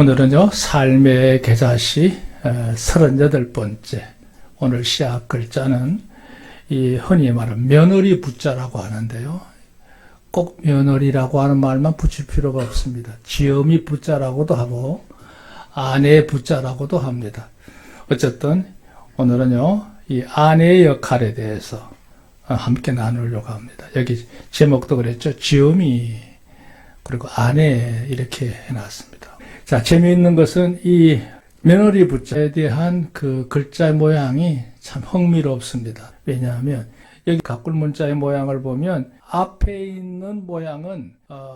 오늘은요, 삶의 계자시 38번째. 오늘 시작 글자는 이 흔히 말하는 며느리 부자라고 하는데요. 꼭 며느리라고 하는 말만 붙일 필요가 없습니다. 지엄이 부자라고도 하고 아내 부자라고도 합니다. 어쨌든 오늘은요, 이 아내의 역할에 대해서 함께 나누려고 합니다. 여기 제목도 그랬죠. 지엄이 그리고 아내 이렇게 해놨습니다. 자, 재미있는 것은 이 며느리 부자에 대한 그 글자의 모양이 참 흥미롭습니다. 왜냐하면 여기 가꿀 문자의 모양을 보면 앞에 있는 모양은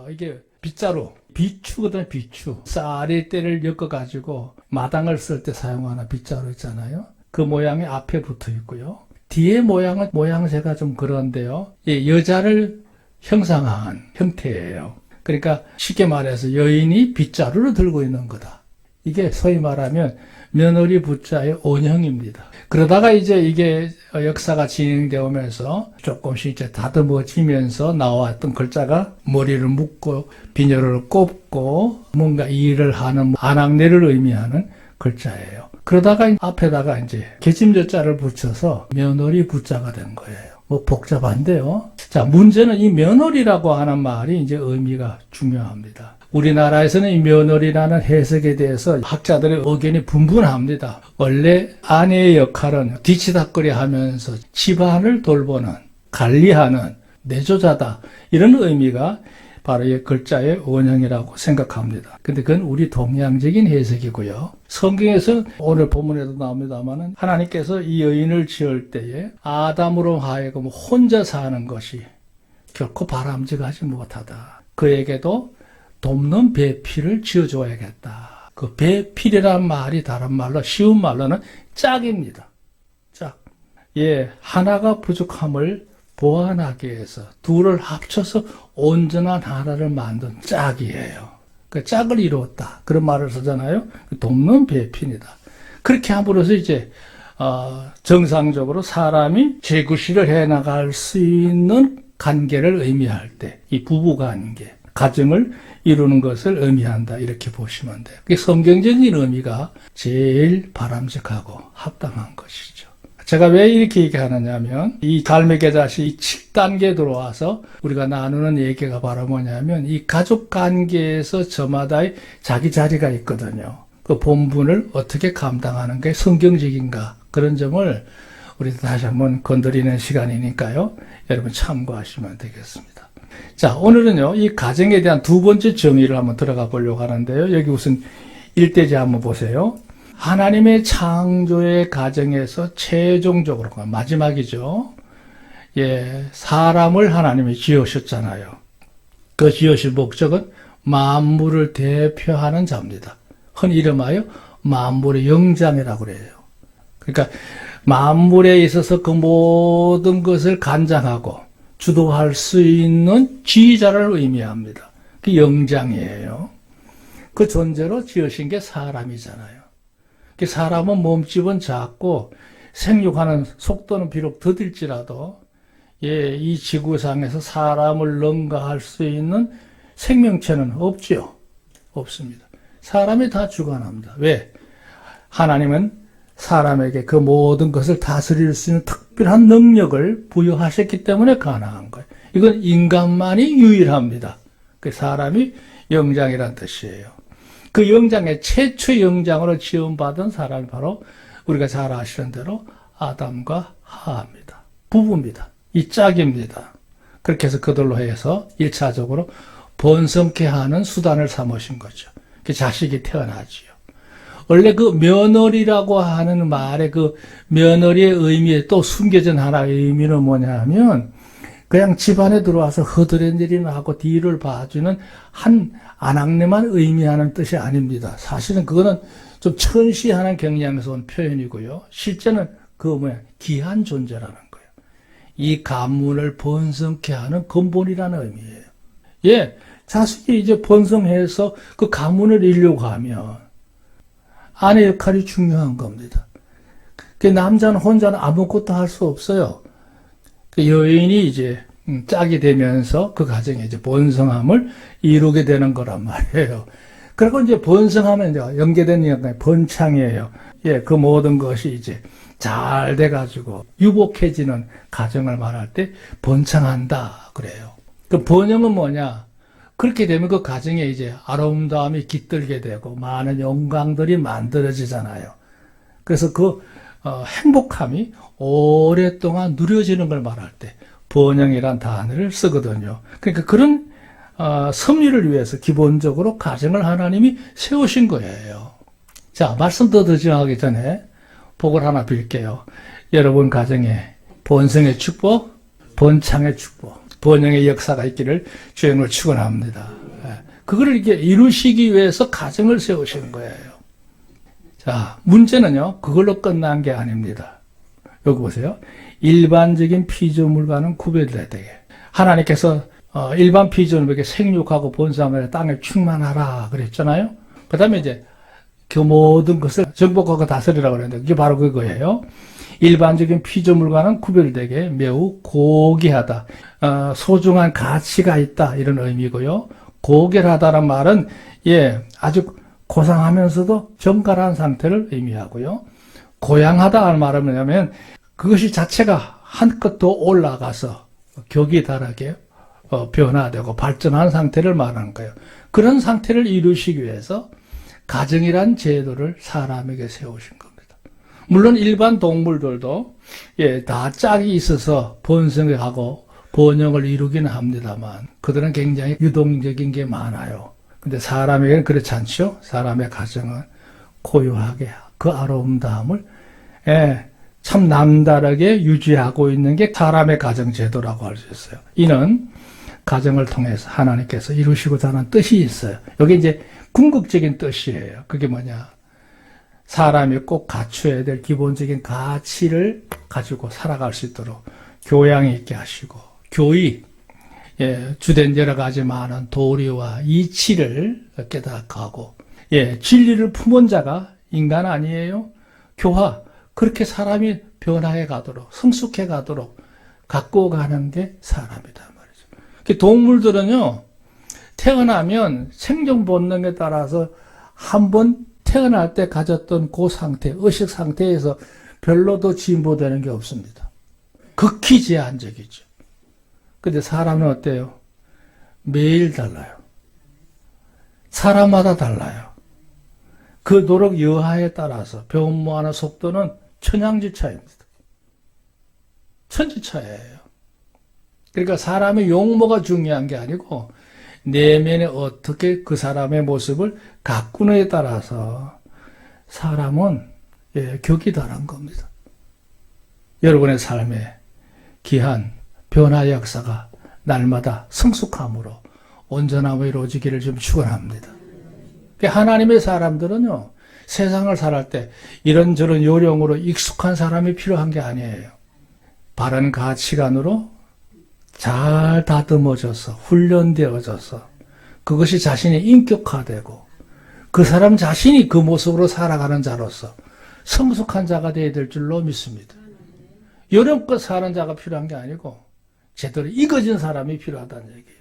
이게 빗자루, 비추거든요. 비추. 쌀의 때를 엮어가지고 마당을 쓸 때 사용하는 빗자루 있잖아요. 그 모양이 앞에 붙어 있고요. 뒤에 모양은 모양새가 좀 그런데요. 이 여자를 형상화한 형태예요. 그러니까 쉽게 말해서 여인이 빗자루를 들고 있는 거다. 이게 소위 말하면 며느리 부자의 원형입니다. 그러다가 이제 이게 역사가 진행되어 오면서 조금씩 이제 다듬어지면서 나왔던 글자가 머리를 묶고 비녀를 꼽고 뭔가 일을 하는 아낙네를 의미하는 글자예요. 그러다가 앞에다가 이제 계집여자를 붙여서 며느리 부자가 된 거예요. 뭐 복잡한데요. 자, 문제는 이 며느리라고 하는 말이 이제 의미가 중요합니다. 우리나라에서는 이 며느리라는 해석에 대해서 학자들의 의견이 분분합니다. 원래 아내의 역할은 뒤치다꺼리 하면서 집안을 돌보는, 관리하는 내조자다. 이런 의미가 바로 이 글자의 원형이라고 생각합니다. 근데 그건 우리 동양적인 해석이고요. 성경에서 오늘 본문에도 나옵니다만 하나님께서 이 여인을 지을 때에 아담으로 하여금 혼자 사는 것이 결코 바람직하지 못하다. 그에게도 돕는 배필을 지어줘야겠다. 그 배필이란 말이 다른 말로 쉬운 말로는 짝입니다. 짝. 예, 하나가 부족함을 보완하기 위해서 둘을 합쳐서 온전한 하나를 만든 짝이에요. 그 짝을 이루었다. 그런 말을 쓰잖아요. 돕는 배필이다. 그렇게 함으로써 이제 정상적으로 사람이 재구실을 해나갈 수 있는 관계를 의미할 때 이 부부관계, 가정을 이루는 것을 의미한다. 이렇게 보시면 돼요. 그게 성경적인 의미가 제일 바람직하고 합당한 것이죠. 제가 왜 이렇게 얘기하느냐면 이 삶의 계자시 7단계에 들어와서 우리가 나누는 얘기가 바로 뭐냐면 이 가족관계에서 저마다의 자기 자리가 있거든요. 그 본분을 어떻게 감당하는 게 성경적인가 그런 점을 우리 다시 한번 건드리는 시간이니까요. 여러분 참고하시면 되겠습니다. 자, 오늘은요. 이 가정에 대한 두 번째 정의를 한번 들어가 보려고 하는데요. 여기 우선 1대지 한번 보세요. 하나님의 창조의 가정에서 최종적으로 마지막이죠. 예, 사람을 하나님이 지으셨잖아요. 그 지으신 목적은 만물을 대표하는 자입니다. 흔히 이름하여 만물의 영장이라고 그래요. 그러니까 만물에 있어서 그 모든 것을 관장하고 주도할 수 있는 지휘자를 의미합니다. 그 영장이에요. 그 존재로 지으신 게 사람이잖아요. 사람은 몸집은 작고 생육하는 속도는 비록 더딜지라도 예, 이 지구상에서 사람을 능가할 수 있는 생명체는 없지요. 없습니다. 사람이 다 주관합니다. 왜? 하나님은 사람에게 그 모든 것을 다스릴 수 있는 특별한 능력을 부여하셨기 때문에 가능한 거예요. 이건 인간만이 유일합니다. 그 사람이 영장이란 뜻이에요. 그 영장의 최초 영장으로 지음받은 사람이 바로 우리가 잘 아시는 대로 아담과 하와입니다. 부부입니다. 이 짝입니다. 그렇게 해서 그들로 해서 1차적으로 번성케 하는 수단을 삼으신 거죠. 그 자식이 태어나지요. 원래 그 며느리라고 하는 말의 그 며느리의 의미에 또 숨겨진 하나의 의미는 뭐냐 하면 그냥 집안에 들어와서 허드렛 일이나 하고 뒤를 봐주는 한 아낙네만 의미하는 뜻이 아닙니다. 사실은 그거는 좀 천시하는 경향에서 온 표현이고요. 실제는 그 귀한 존재라는 거예요. 이 가문을 번성케 하는 근본이라는 의미예요. 예, 자식이 이제 번성해서 그 가문을 이루려고 하면 아내 역할이 중요한 겁니다. 그 남자는 혼자는 아무것도 할 수 없어요. 그 여인이 이제 짝이 되면서 그 가정에 이제 번성함을 이루게 되는 거란 말이에요. 그리고 이제 번성하면 이제 연계된 영광이 번창이에요. 예, 그 모든 것이 이제 잘 돼가지고 유복해지는 가정을 말할 때 번창한다 그래요. 그 번영은 뭐냐? 그렇게 되면 그 가정에 이제 아름다움이 깃들게 되고 많은 영광들이 만들어지잖아요. 그래서 그 행복함이 오랫동안 누려지는 걸 말할 때 번영이란 단어를 쓰거든요. 그러니까 그런 섭리를 위해서 기본적으로 가정을 하나님이 세우신 거예요. 자, 말씀 더 들어가기 전에 복을 하나 빌게요. 여러분 가정에 번성의 축복, 번창의 축복, 번영의 역사가 있기를 주님을 축원합니다. 그거를 이렇게 이루시기 위해서 가정을 세우시는 거예요. 자, 문제는요, 그걸로 끝난 게 아닙니다. 여기 보세요. 일반적인 피조물과는 구별돼야 되게. 하나님께서 일반 피조물에게 생육하고 번성하며 땅에 충만하라 그랬잖아요. 그 다음에 이제 그 모든 것을 정복하고 다스리라고 그랬는데 그게 바로 그거예요. 일반적인 피조물과는 구별되게 매우 고귀하다. 소중한 가치가 있다. 이런 의미고요. 고결하다란 말은 아주 고상하면서도 정갈한 상태를 의미하고요. 고양하다 하는 말은 뭐냐면 그것이 자체가 한껏 더 올라가서 격이 다르게 변화되고 발전한 상태를 말하는 거예요. 그런 상태를 이루시기 위해서 가정이란 제도를 사람에게 세우신 겁니다. 물론 일반 동물들도 다 짝이 있어서 번성하고 번영을 이루기는 합니다만 그들은 굉장히 유동적인 게 많아요. 근데 사람에게는 그렇지 않죠. 사람의 가정은 고요하게 그 아름다움을 참 남다르게 유지하고 있는 게 사람의 가정 제도라고 할 수 있어요. 이는 가정을 통해서 하나님께서 이루시고자 하는 뜻이 있어요. 여기 이제 궁극적인 뜻이에요. 그게 뭐냐? 사람이 꼭 갖춰야 될 기본적인 가치를 가지고 살아갈 수 있도록 교양이 있게 하시고 교의, 주된 여러 가지 많은 도리와 이치를 깨닫고 진리를 품은 자가 인간 아니에요? 교화, 그렇게 사람이 변화해 가도록 성숙해 가도록 갖고 가는 게 사람이다 말이죠. 동물들은요 태어나면 생존 본능에 따라서 한번 태어날 때 가졌던 그 상태, 의식 상태에서 별로 더 진보되는 게 없습니다. 극히 제한적이죠. 근데 사람은 어때요? 매일 달라요. 사람마다 달라요. 그 노력 여하에 따라서 변모하는 속도는 천양지차입니다. 천지차예요. 그러니까 사람의 용모가 중요한 게 아니고 내면에 어떻게 그 사람의 모습을 가꾸느냐에 따라서 사람은 격이 다른 겁니다. 여러분의 삶에 귀한 변화 역사가 날마다 성숙함으로 온전함으로 이루어지기를 좀 축원합니다. 하나님의 사람들은요 세상을 살할 때 이런저런 요령으로 익숙한 사람이 필요한 게 아니에요. 바른 가치관으로 잘 다듬어져서 훈련되어져서 그것이 자신의 인격화되고 그 사람 자신이 그 모습으로 살아가는 자로서 성숙한 자가 되어야 될 줄로 믿습니다. 요령껏 사는 자가 필요한 게 아니고 제대로 익어진 사람이 필요하다는 얘기예요.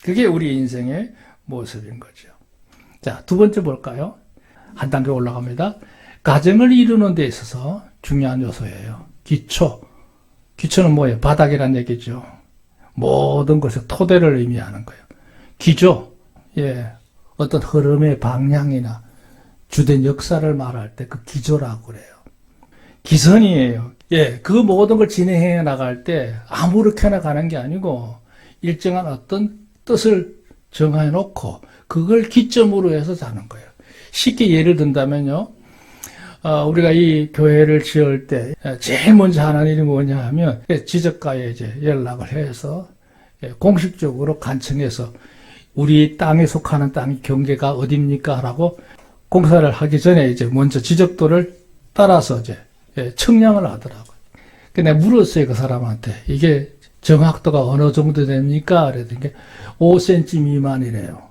그게 우리 인생의 모습인 거죠. 자, 두 번째 볼까요? 한 단계 올라갑니다. 가정을 이루는 데 있어서 중요한 요소예요. 기초. 기초는 뭐예요? 바닥이란 얘기죠. 모든 것의 토대를 의미하는 거예요. 기조, 어떤 흐름의 방향이나 주된 역사를 말할 때 그 기조라고 그래요. 기선이에요. 그 모든 걸 진행해 나갈 때 아무렇게나 가는 게 아니고 일정한 어떤 뜻을 정해 놓고 그걸 기점으로 해서 자는 거예요. 쉽게 예를 든다면요. 우리가 이 교회를 지을 때 제일 먼저 하는 일이 뭐냐 하면 지적가에 이제 연락을 해서 공식적으로 간청해서 우리 땅에 속하는 땅 경계가 어딥니까? 라고 공사를 하기 전에 이제 먼저 지적도를 따라서 이제 측량을 하더라고요. 근데 물었어요, 그 사람한테. 이게 정확도가 어느 정도 됩니까? 그랬더니 5cm 미만이래요.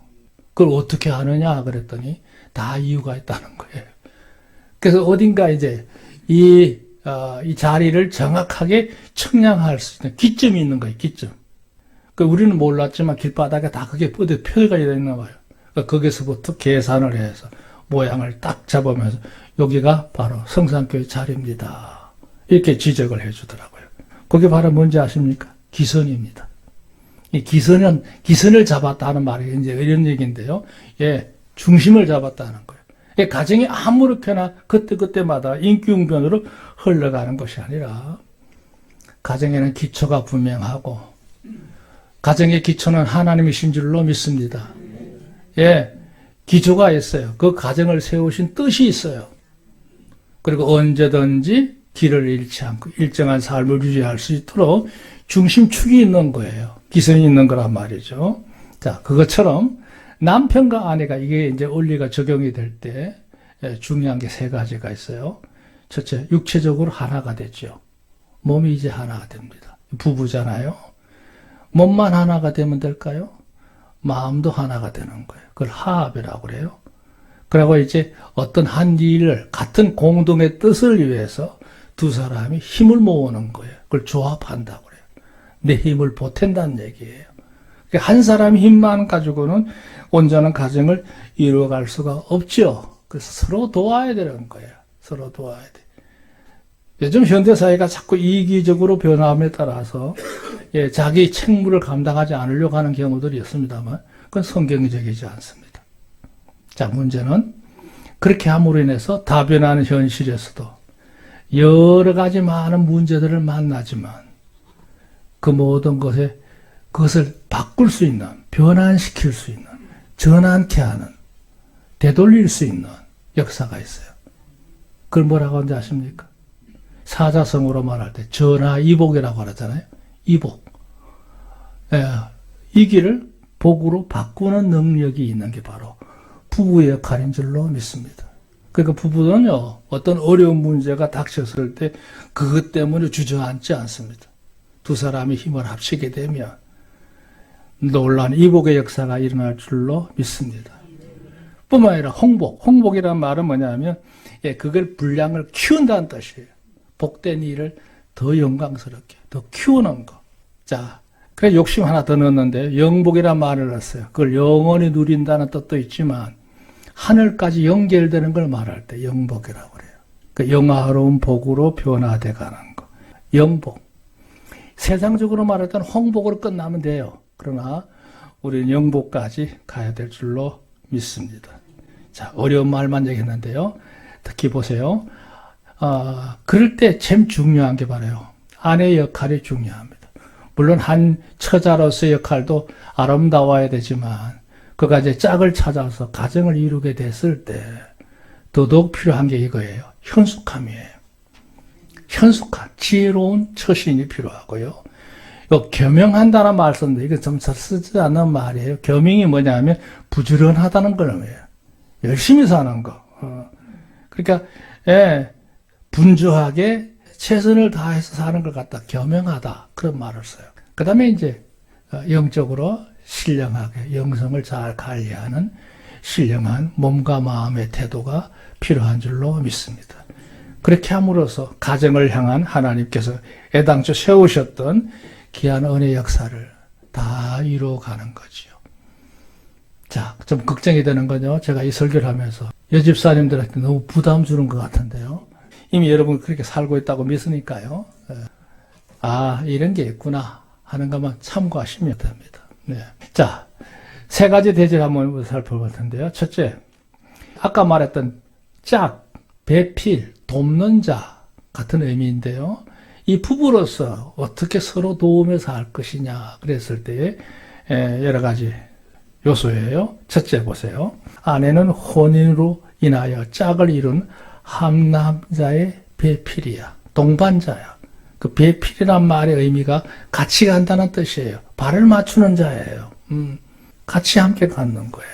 그걸 어떻게 하느냐? 그랬더니 다 이유가 있다는 거예요. 그래서 어딘가 이제 이 자리를 정확하게 측량할 수 있는 기점이 있는 거예요, 기점. 우리는 몰랐지만 길바닥에 다 그게 표가 되어 있나 봐요. 거기서부터 계산을 해서 모양을 딱 잡으면서 여기가 바로 성산교회 자리입니다. 이렇게 지적을 해주더라고요. 그게 바로 뭔지 아십니까? 기선입니다. 이 기선을 잡았다는 말이 이제 이런 얘기인데요. 예, 중심을 잡았다는 거예요. 예, 가정이 아무렇게나 그때그때마다 인기응변으로 흘러가는 것이 아니라 가정에는 기초가 분명하고 가정의 기초는 하나님이신 줄로 믿습니다. 예, 기초가 있어요. 그 가정을 세우신 뜻이 있어요. 그리고 언제든지 길을 잃지 않고 일정한 삶을 유지할 수 있도록 중심축이 있는 거예요. 기선이 있는 거란 말이죠. 자, 그것처럼 남편과 아내가 이게 이제 원리가 적용이 될 때 중요한 게 세 가지가 있어요. 첫째, 육체적으로 하나가 되죠. 몸이 이제 하나가 됩니다. 부부잖아요. 몸만 하나가 되면 될까요? 마음도 하나가 되는 거예요. 그걸 화합이라고 그래요. 그리고 이제 어떤 한 일을 같은 공동의 뜻을 위해서 두 사람이 힘을 모으는 거예요. 그걸 조합한다고 그래요. 내 힘을 보탠다는 얘기예요. 한 사람의 힘만 가지고는 온전한 가정을 이루어갈 수가 없죠. 그래서 서로 도와야 되는 거예요. 서로 도와야 돼. 요즘 현대사회가 자꾸 이기적으로 변함에 따라서 예, 자기 책무를 감당하지 않으려고 하는 경우들이 있습니다만 그건 성경적이지 않습니다. 자, 문제는 그렇게 함으로 인해서 다변하는 현실에서도 여러 가지 많은 문제들을 만나지만 그 모든 그것을 바꿀 수 있는, 변환시킬 수 있는, 전환케 하는, 되돌릴 수 있는 역사가 있어요. 그걸 뭐라고 하는지 아십니까? 사자성어로 말할 때 전화이복이라고 하잖아요. 이복. 예, 이 길을 복으로 바꾸는 능력이 있는 게 바로 부부의 역할인 줄로 믿습니다. 그러니까 부부는요, 어떤 어려운 문제가 닥쳤을 때 그것 때문에 주저앉지 않습니다. 두 사람이 힘을 합치게 되면 놀라운 이복의 역사가 일어날 줄로 믿습니다. 뿐만 아니라 홍복이라는 말은 뭐냐면 예, 그걸 분량을 키운다는 뜻이에요. 복된 일을 더 영광스럽게 더 키우는 거. 자, 그래 욕심 하나 더 넣었는데 영복이라는 말을 했어요. 그걸 영원히 누린다는 뜻도 있지만 하늘까지 연결되는 걸 말할 때 영복이라고 그래요. 그 영화로운 복으로 변화돼 가는 거. 영복. 세상적으로 말할 때는 홍복으로 끝나면 돼요. 그러나 우리는 영복까지 가야 될 줄로 믿습니다. 자, 어려운 말만 얘기했는데요. 특히 보세요. 그럴 때 참 중요한 게 바로요. 아내의 역할이 중요합니다. 물론 한 처자로서의 역할도 아름다워야 되지만 그가 이제 짝을 찾아서 가정을 이루게 됐을 때 더더욱 필요한 게 이거예요. 현숙함이에요. 현숙한, 지혜로운 처신이 필요하고요. 겸용한다는 말 썼는데 이거 좀 잘 쓰지 않는 말이에요. 겸용이 뭐냐면 부지런하다는 거예요. 열심히 사는 거. 그러니까 예, 분주하게 최선을 다해서 사는 걸 갖다 겸용하다 그런 말을 써요. 그 다음에 이제 영적으로 신령하게 영성을 잘 관리하는 신령한 몸과 마음의 태도가 필요한 줄로 믿습니다. 그렇게 함으로써 가정을 향한 하나님께서 애당초 세우셨던 귀한 은혜 역사를 다 이루어가는 거지요. 자, 좀 걱정이 되는 건요. 제가 이 설교를 하면서 여집사님들한테 너무 부담 주는 것 같은데요. 이미 여러분 그렇게 살고 있다고 믿으니까요. 아, 이런 게 있구나 하는 것만 참고하시면 됩니다. 네. 자, 세 가지 대지를 한번 살펴볼 텐데요. 첫째, 아까 말했던 짝, 배필, 돕는 자 같은 의미인데요. 이 부부로서 어떻게 서로 도우며 살 것이냐 그랬을 때 여러 가지 요소예요. 첫째 보세요. 아내는 혼인으로 인하여 짝을 이룬 한 남자의 배필이야. 동반자야. 그 배필이란 말의 의미가 같이 간다는 뜻이에요. 발을 맞추는 자예요. 같이 함께 갖는 거예요.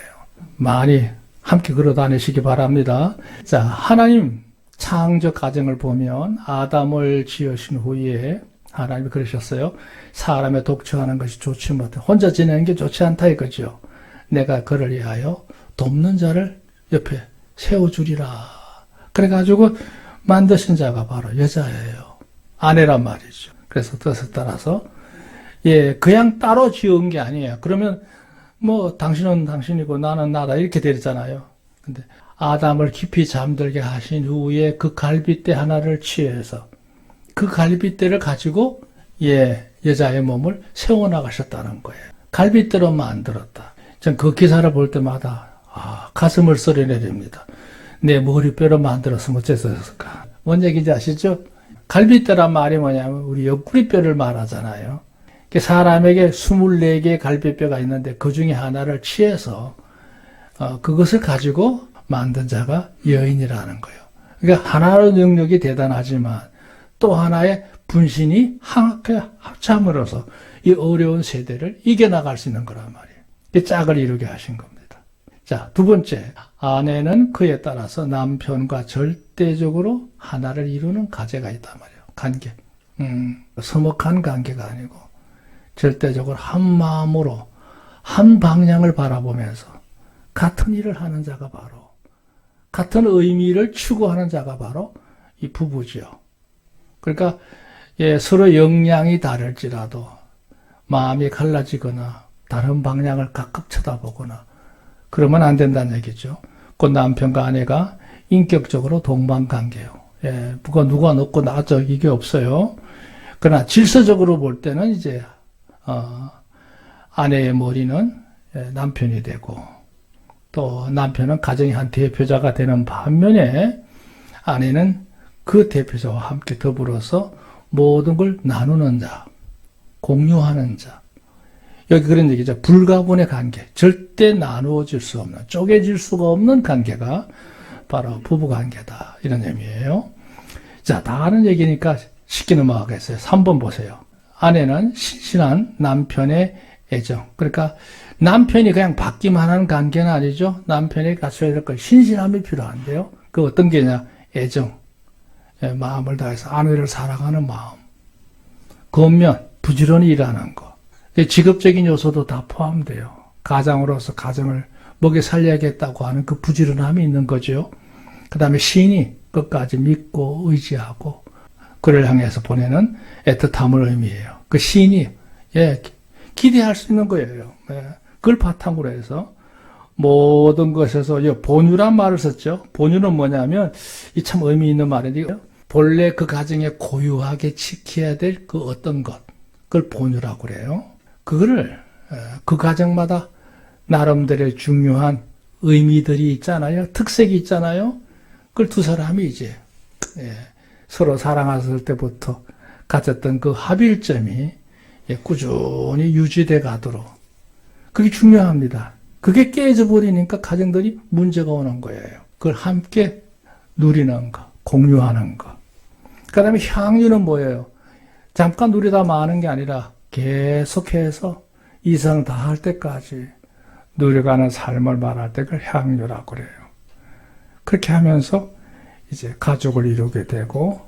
많이 함께 걸어 다니시기 바랍니다. 자, 하나님 창조 가정을 보면 아담을 지으신 후에 하나님이 그러셨어요. 사람의 독처하는 것이 좋지 못해. 혼자 지내는 게 좋지 않다 이거죠. 내가 그를 위하여 돕는 자를 옆에 세워주리라. 그래가지고 만드신 자가 바로 여자예요. 아내란 말이죠. 그래서 뜻에 따라서 예, 그냥 따로 지은 게 아니에요. 그러면 뭐 당신은 당신이고 나는 나다 이렇게 되잖아요. 근데 아담을 깊이 잠들게 하신 후에 그 갈빗대 하나를 취해서 그 갈빗대를 가지고 여자의 몸을 세워나가셨다는 거예요. 갈빗대로 만들었다. 전 그 기사를 볼 때마다 가슴을 썰어내립니다. 내 머리뼈로 만들었으면 어째서였을까? 뭔 얘기인지 아시죠? 갈빗대란 말이 뭐냐면 우리 옆구리뼈를 말하잖아요. 사람에게 24개의 갈빗뼈가 있는데 그 중에 하나를 취해서 그것을 가지고 만든 자가 여인이라는 거예요. 그러니까 하나의 능력이 대단하지만 또 하나의 분신이 합참으로서 이 어려운 세대를 이겨나갈 수 있는 거란 말이에요. 이 짝을 이루게 하신 겁니다. 자, 두 번째, 아내는 그에 따라서 남편과 절대적으로 하나를 이루는 가제가 있단 말이에요. 관계. 서먹한 관계가 아니고 절대적으로 한 마음으로 한 방향을 바라보면서 같은 일을 하는 자가 바로, 같은 의미를 추구하는 자가 바로 이 부부지요. 그러니까 서로 역량이 다를지라도 마음이 갈라지거나 다른 방향을 각각 쳐다보거나 그러면 안 된다는 얘기죠. 그 남편과 아내가 인격적으로 동반관계요. 누가 높고 낮죠. 이게 없어요. 그러나 질서적으로 볼 때는 이제 아내의 머리는 남편이 되고 또 남편은 가정의 한 대표자가 되는 반면에 아내는 그 대표자와 함께 더불어서 모든 걸 나누는 자, 공유하는 자. 여기 그런 얘기죠. 불가분의 관계. 절대 나누어질 수 없는, 쪼개질 수가 없는 관계가 바로 부부관계다. 이런 의미예요. 자, 다 아는 얘기니까 쉽게 넘어가겠어요. 3번 보세요. 아내는 신실한 남편의 애정. 그러니까 남편이 그냥 받기만 하는 관계는 아니죠. 남편이 갖춰야 될 것, 신실함이 필요한데요. 그 어떤 게냐? 애정. 마음을 다해서 아내를 사랑하는 마음. 겉면, 부지런히 일하는 거. 직업적인 요소도 다 포함돼요. 가장으로서 가정을 먹여 살려야겠다고 하는 그 부지런함이 있는 거죠. 그 다음에 신이 끝까지 믿고 의지하고 그를 향해서 보내는 애틋함을 의미해요. 그 신이 기대할 수 있는 거예요. 그걸 바탕으로 해서 모든 것에서 본유란 말을 썼죠. 본유는 뭐냐면 이 참 의미 있는 말인데 본래 그 가정에 고유하게 지켜야 될 그 어떤 것 그걸 본유라고 그래요. 그거를 그 가정마다 나름대로의 중요한 의미들이 있잖아요. 특색이 있잖아요. 그걸 두 사람이 이제 서로 사랑했을 때부터 가졌던 그 합일점이 꾸준히 유지돼 가도록 그게 중요합니다. 그게 깨져버리니까 가정들이 문제가 오는 거예요. 그걸 함께 누리는 거, 공유하는 거. 그 다음에 향유는 뭐예요? 잠깐 누리다 마는 게 아니라 계속해서 이상 다 할 때까지 누려가는 삶을 말할 때 그걸 향유라고 그래요. 그렇게 하면서 이제 가족을 이루게 되고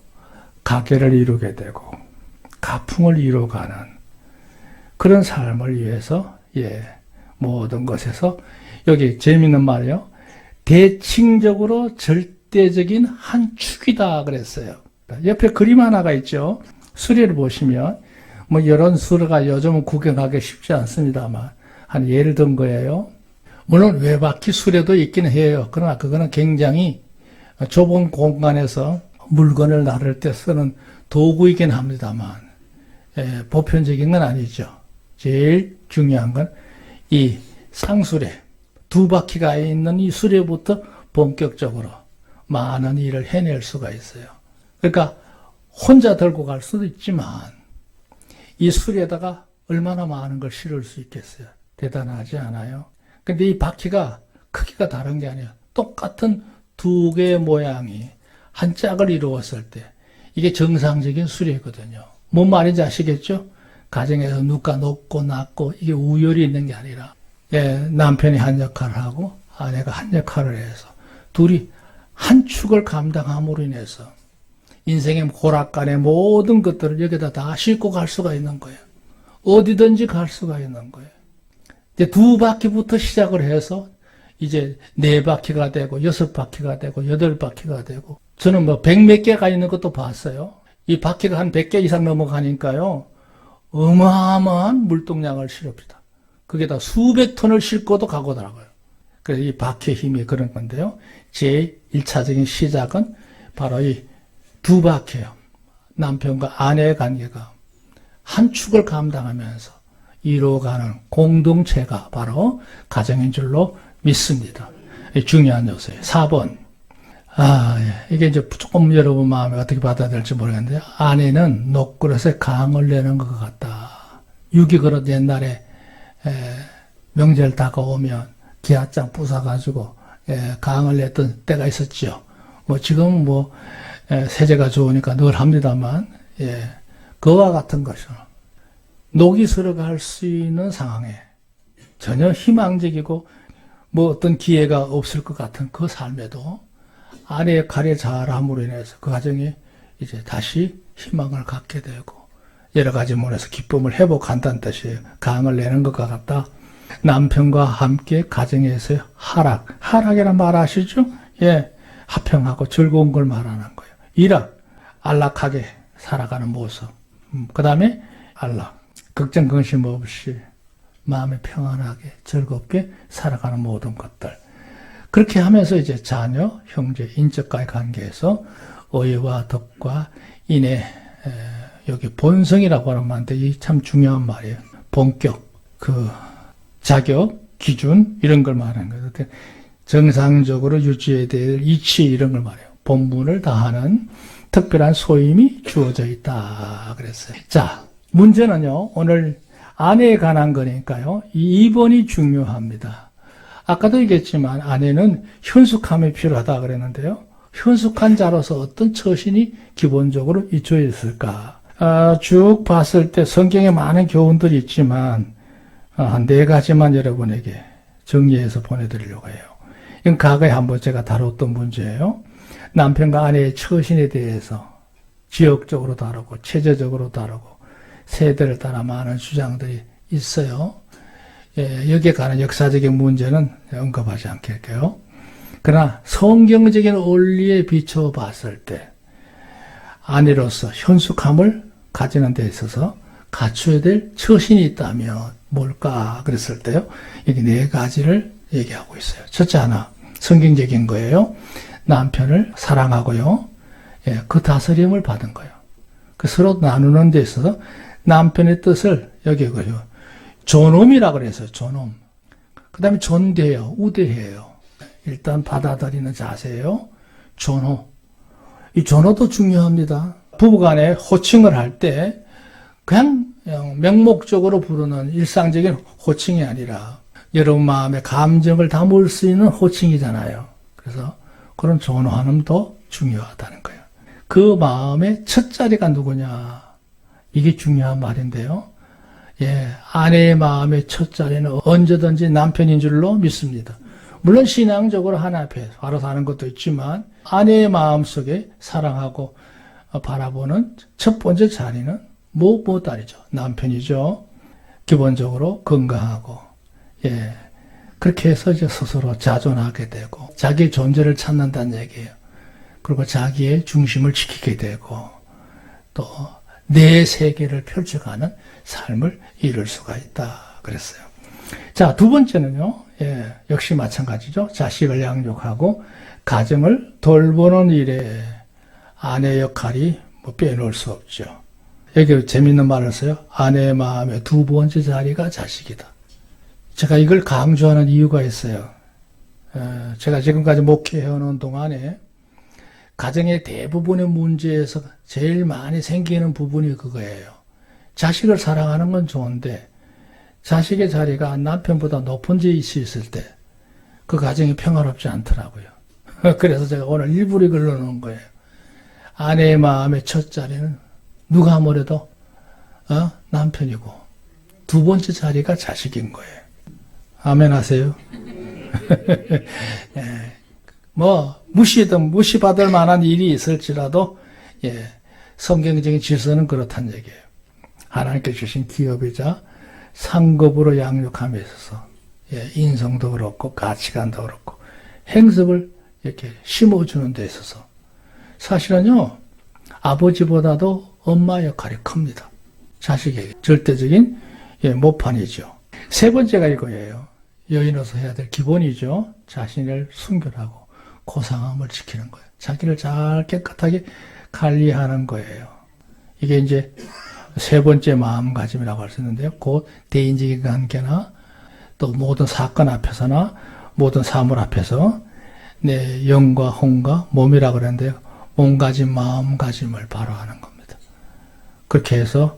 가계를 이루게 되고 가풍을 이루어가는 그런 삶을 위해서 모든 것에서 여기 재미있는 말이에요. 대칭적으로 절대적인 한 축이다 그랬어요. 옆에 그림 하나가 있죠. 수레를 보시면 뭐 이런 수레가 요즘은 구경하기 쉽지 않습니다만 한 예를 든 거예요. 물론 외바퀴 수레도 있긴 해요. 그러나 그거는 굉장히 좁은 공간에서 물건을 나를 때 쓰는 도구이긴 합니다만 보편적인 건 아니죠. 제일 중요한 건 이 쌍수레, 두 바퀴가 있는 이 수레부터 본격적으로 많은 일을 해낼 수가 있어요. 그러니까 혼자 들고 갈 수도 있지만 이 수레에다가 얼마나 많은 걸 실을 수 있겠어요. 대단하지 않아요? 근데 이 바퀴가 크기가 다른 게 아니라 똑같은 두 개의 모양이 한 짝을 이루었을 때 이게 정상적인 수레거든요. 뭔 말인지 아시겠죠? 가정에서 누가 높고 낮고 이게 우열이 있는 게 아니라 남편이 한 역할을 하고 아내가 한 역할을 해서 둘이 한 축을 감당함으로 인해서 인생의 고락간의 모든 것들을 여기다 다 싣고 갈 수가 있는 거예요. 어디든지 갈 수가 있는 거예요. 이제 두 바퀴부터 시작을 해서 이제 4바퀴가 되고 6바퀴가 되고 8바퀴가 되고 저는 뭐 100몇 개가 있는 것도 봤어요. 이 바퀴가 한 100개 이상 넘어가니까요. 어마어마한 물동량을 실읍니다. 그게다 수백 톤을 싣고도 가고더라고요. 그래서 이 바퀴의 힘이 그런 건데요. 제 1차적인 시작은 바로 이 두 바퀴예요. 남편과 아내의 관계가 한 축을 감당하면서 이루어가는 공동체가 바로 가정인 줄로 믿습니다. 중요한 요소예요. 4번. 이게 이제 조금 여러분 마음에 어떻게 받아들일지 모르겠는데, 아내는 녹그릇에 강을 내는 것 같다. 유기그릇 옛날에 명절 다가오면 기아장 부숴가지고 강을 냈던 때가 있었죠. 뭐 지금 뭐 세제가 좋으니까 늘 합니다만, 그와 같은 것이죠. 녹이 들어갈 수 있는 상황에 전혀 희망적이고 뭐 어떤 기회가 없을 것 같은 그 삶에도 아내의 역할이 잘함으로 인해서 그 가정이 이제 다시 희망을 갖게 되고 여러 가지 면에서 기쁨을 회복한다는 뜻이에요. 강을 내는 것과 같다. 남편과 함께 가정에서의 하락이란 말 아시죠? 화평하고 즐거운 걸 말하는 거예요. 일락, 안락하게 살아가는 모습. 그 다음에 안락, 걱정 근심 없이 마음이 평안하게 즐겁게 살아가는 모든 것들. 그렇게 하면서 이제 자녀, 형제, 인적과의 관계에서 의와 덕과 인의 여기 본성이라고 하는 말인데 이 참 중요한 말이에요. 본격, 자격, 기준 이런 걸 말하는 거예요. 정상적으로 유지해야 될 이치 이런 걸 말해요. 본분을 다하는 특별한 소임이 주어져 있다 그랬어요. 자, 문제는요. 오늘 아내에 관한 거니까요. 2번이 중요합니다. 아까도 얘기했지만 아내는 현숙함이 필요하다 그랬는데요. 현숙한 자로서 어떤 처신이 기본적으로 이루어져 있을까? 쭉 봤을 때 성경에 많은 교훈들이 있지만 한 4가지만 여러분에게 정리해서 보내드리려고 해요. 이건 과거에 한번 제가 다뤘던 문제예요. 남편과 아내의 처신에 대해서 지역적으로 다루고 체제적으로 다루고 세대를 따라 많은 주장들이 있어요. 여기에 관한 역사적인 문제는 언급하지 않겠고요. 그러나 성경적인 원리에 비춰 봤을 때 아내로서 현숙함을 가지는 데 있어서 갖춰야 될 처신이 있다면 뭘까 그랬을 때요. 여기 4가지를 얘기하고 있어요. 첫째 하나, 성경적인 거예요. 남편을 사랑하고요. 그 다스림을 받은 거예요. 그 서로 나누는 데 있어서 남편의 뜻을 여기고요. 존엄이라고 그래서 존엄. 그 다음에 존대요. 우대해요. 일단 받아들이는 자세예요. 존호. 이 존호도 중요합니다. 부부간에 호칭을 할 때 그냥 명목적으로 부르는 일상적인 호칭이 아니라 여러분 마음의 감정을 담을 수 있는 호칭이잖아요. 그래서 그런 존호함도 중요하다는 거예요. 그 마음의 첫 자리가 누구냐? 이게 중요한 말인데요. 아내의 마음의 첫 자리는 언제든지 남편인 줄로 믿습니다. 물론 신앙적으로 하나 앞에 바로 사는 것도 있지만 아내의 마음속에 사랑하고 바라보는 첫 번째 자리는 무엇보다리죠. 남편이죠. 기본적으로 건강하고 그렇게 해서 이제 스스로 자존하게 되고 자기의 존재를 찾는다는 얘기예요. 그리고 자기의 중심을 지키게 되고 또 내 세계를 펼쳐가는 삶을 이룰 수가 있다 그랬어요. 자, 두 번째는요. 역시 마찬가지죠. 자식을 양육하고 가정을 돌보는 일에 아내 역할이 빼놓을 수 없죠. 여기 재밌는 말을 써요. 아내의 마음의 두 번째 자리가 자식이다. 제가 이걸 강조하는 이유가 있어요. 제가 지금까지 목회해오는 동안에 가정의 대부분의 문제에서 제일 많이 생기는 부분이 그거예요. 자식을 사랑하는 건 좋은데 자식의 자리가 남편보다 높은 데 있을 때 그 가정이 평화롭지 않더라고요. 그래서 제가 오늘 일부러 걸러놓은 거예요. 아내의 마음의 첫 자리는 누가 뭐래도 남편이고 두 번째 자리가 자식인 거예요. 아멘 하세요. 무시받을 만한 일이 있을지라도 성경적인 질서는 그렇다는 얘기예요. 하나님께 주신 기업이자 상급으로 양육함에 있어서 인성도 그렇고 가치관도 그렇고 행습을 이렇게 심어주는 데 있어서 사실은요 아버지보다도 엄마 역할이 큽니다. 자식에게 절대적인 모판이죠. 세 번째가 이거예요. 여인으로서 해야 될 기본이죠. 자신을 순결하고 고상함을 지키는 거예요. 자기를 잘 깨끗하게 관리하는 거예요. 이게 이제 세 번째 마음가짐이라고 할 수 있는데요. 곧 대인적인 관계나 또 모든 사건 앞에서나 모든 사물 앞에서 내 영과 혼과 몸이라고 그랬는데요. 몸가짐, 마음가짐을 바로 하는 겁니다. 그렇게 해서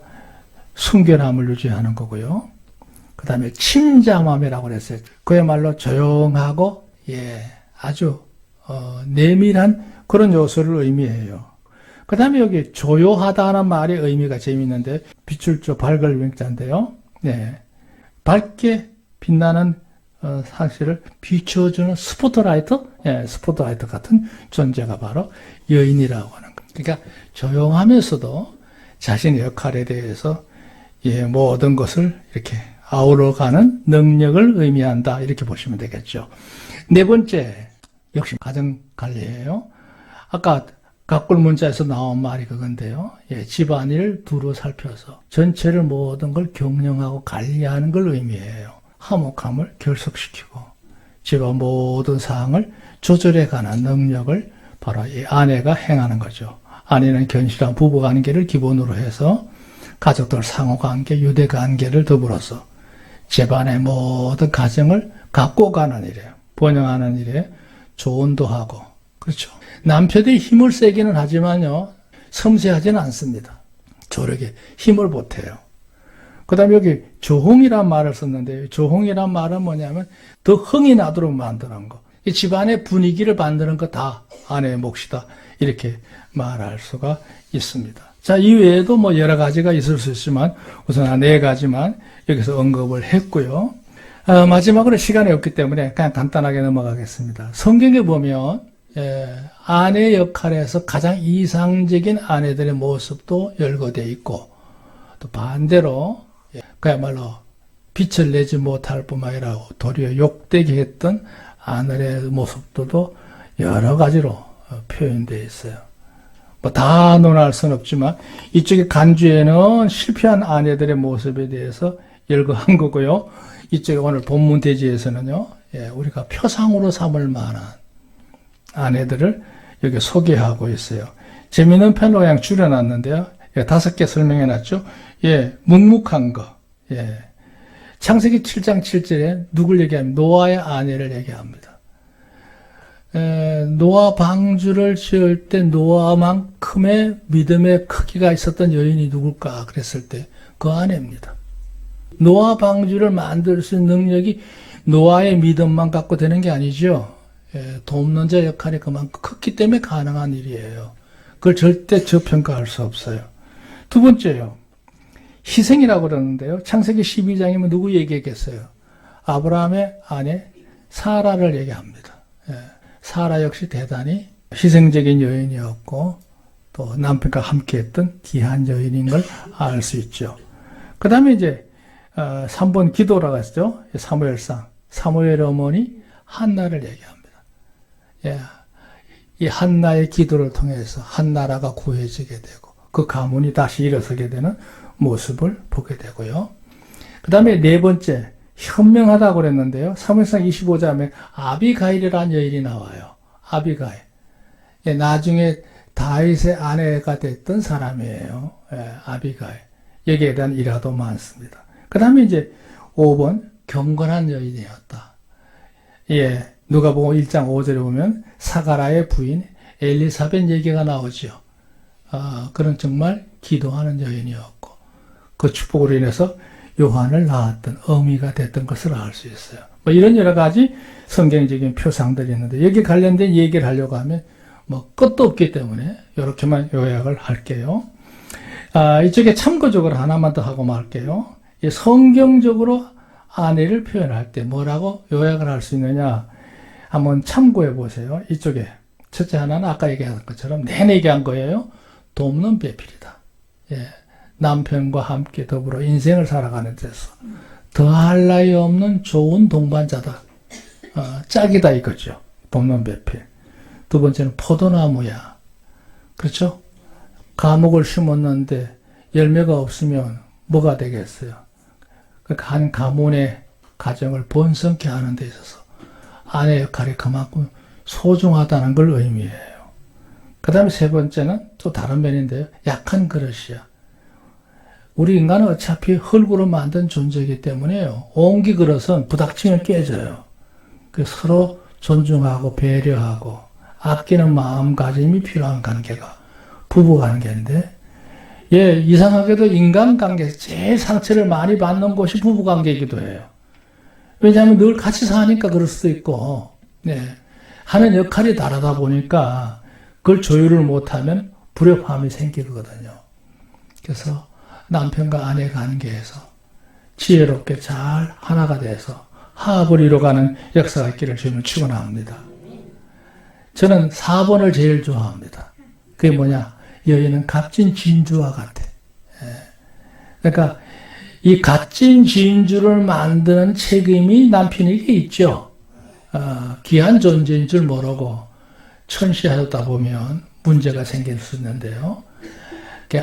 순결함을 유지하는 거고요. 그 다음에 침잠함이라고 그랬어요. 그야말로 조용하고 아주 내밀한 그런 요소를 의미해요. 그 다음에 여기 조요하다는 말의 의미가 재미있는데 빛을 줘 밝을 명자인데요. 밝게 빛나는 상실을 비춰주는 스포트라이트, 스포트라이트 같은 존재가 바로 여인이라고 하는 겁니다. 그러니까 조용하면서도 자신의 역할에 대해서 모든 것을 이렇게 아우러가는 능력을 의미한다. 이렇게 보시면 되겠죠. 네 번째, 역시 가정관리예요. 아까 각골 문자에서 나온 말이 그건데요. 집안일을 두루 살펴서 전체를 모든 걸 경영하고 관리하는 걸 의미해요. 화목함을 결속시키고 집안 모든 사항을 조절해가는 능력을 바로 이 아내가 행하는 거죠. 아내는 견실한 부부관계를 기본으로 해서 가족들 상호관계, 유대관계를 더불어서 집안의 모든 가정을 갖고 가는 일에, 번영하는 일에 조언도 하고, 그렇죠. 남편이 힘을 세기는 하지만요, 섬세하지는 않습니다. 저렇게 힘을 보태요. 그 다음에 여기 조홍이란 말을 썼는데, 조홍이란 말은 뭐냐면 더 흥이 나도록 만드는 거. 이 집안의 분위기를 만드는 거 다 아내의 몫이다. 이렇게 말할 수가 있습니다. 자, 이외에도 뭐 여러 가지가 있을 수 있지만 우선 네 가지만 여기서 언급을 했고요. 마지막으로 시간이 없기 때문에 그냥 간단하게 넘어가겠습니다. 성경에 보면 아내 역할에서 가장 이상적인 아내들의 모습도 열거되어 있고 또 반대로 그야말로 빛을 내지 못할 뿐만 아니라 도리어 욕되게 했던 아내의 모습들도 여러 가지로 표현되어 있어요. 뭐 다 논할 수는 없지만 이쪽에 간주에는 실패한 아내들의 모습에 대해서 열거한 거고요. 이쪽에 오늘 본문 대지에서는요, 우리가 표상으로 삼을 만한 아내들을 여기 소개하고 있어요. 재미있는 편으로 그냥 줄여놨는데요. 5개 설명해놨죠. 묵묵한 거. 창세기 7장 7절에 누굴 얘기하면 노아의 아내를 얘기합니다. 노아 방주를 지을 때 노아만큼의 믿음의 크기가 있었던 여인이 누굴까 그랬을 때 그 아내입니다. 노아 방주를 만들 수 있는 능력이 노아의 믿음만 갖고 되는 게 아니죠. 돕는 자 역할이 그만큼 컸기 때문에 가능한 일이에요. 그걸 절대 저평가할 수 없어요. 두 번째요. 희생이라고 그러는데요. 창세기 12장이면 누구 얘기했겠어요? 아브라함의 아내 사라를 얘기합니다. 사라 역시 대단히 희생적인 여인이었고 또 남편과 함께했던 귀한 여인인 걸 알 수 있죠. 그 다음에 이제 3번 기도라고 했죠. 사무엘상. 사무엘 어머니 한나를 얘기합니다. 이 한나의 기도를 통해서 한 나라가 구해지게 되고 그 가문이 다시 일어서게 되는 모습을 보게 되고요. 그 다음에 네 번째, 현명하다고 그랬는데요. 사무엘상 25장에 아비가일이라는 여인이 나와요. 아비가일. 나중에 다윗의 아내가 됐던 사람이에요. 아비가일. 여기에 대한 일화도 많습니다. 그 다음에 이제 5번, 경건한 여인이었다. 누가복음 1장 5절에 보면 사가라의 부인 엘리사벳 얘기가 나오죠. 그런 정말 기도하는 여인이었고 그 축복으로 인해서 요한을 낳았던 어미가 됐던 것을 알 수 있어요. 뭐 이런 여러 가지 성경적인 표상들이 있는데 여기 관련된 얘기를 하려고 하면 뭐 끝도 없기 때문에 이렇게만 요약을 할게요. 이쪽에 참고적으로 하나만 더 하고 말게요. 성경적으로 아내를 표현할 때 뭐라고 요약을 할 수 있느냐 한번 참고해 보세요. 이쪽에 첫째 하나는 아까 얘기한 것처럼 내내 얘기한 거예요. 돕는 배필이다. 남편과 함께 더불어 인생을 살아가는 데서 더할 나위 없는 좋은 동반자다. 짝이다 이거죠. 돕는 배필. 두 번째는 포도나무야. 그렇죠? 감옥을 심었는데 열매가 없으면 뭐가 되겠어요? 한 가문의 가정을 번성케 하는 데 있어서 아내 역할이 그만큼 소중하다는 걸 의미해요. 그 다음에 세 번째는 또 다른 면인데요. 약한 그릇이야. 우리 인간은 어차피 흙으로 만든 존재이기 때문에요. 옹기 그릇은 부닥치면 깨져요. 그래서 서로 존중하고 배려하고 아끼는 마음가짐이 필요한 관계가 부부 관계인데, 예, 이상하게도 인간관계에서 제일 상처를 많이 받는 곳이 부부 관계이기도 해요. 왜냐하면 늘 같이 사니까 그럴 수도 있고, 네, 하는 역할이 다르다 보니까 그걸 조율을 못하면 불협화음이 생기거든요. 그래서 남편과 아내 관계에서 지혜롭게 잘 하나가 돼서 화합을 이뤄가는 역사가 있기를 주님을 축원합니다. 저는 4번을 제일 좋아합니다. 그게 뭐냐? 여인은 값진 진주와 같아. 그러니까 이 값진 진주를 만드는 책임이 남편에게 있죠. 귀한 존재인 줄 모르고 천시하다 보면 문제가 생길 수 있는데요.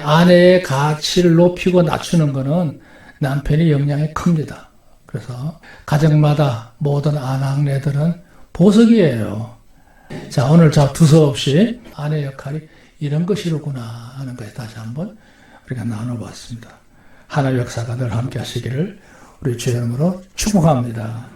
아내의 가치를 높이고 낮추는 것은 남편의 역량이 큽니다. 그래서 가정마다 모든 아낙네들은 보석이에요. 자, 오늘 두서없이 아내 역할이 이런 것이로구나 하는 것에 다시 한번 우리가 나눠봤습니다. 하나의 역사가 늘 함께 하시기를 우리 주의 이름으로 축복합니다.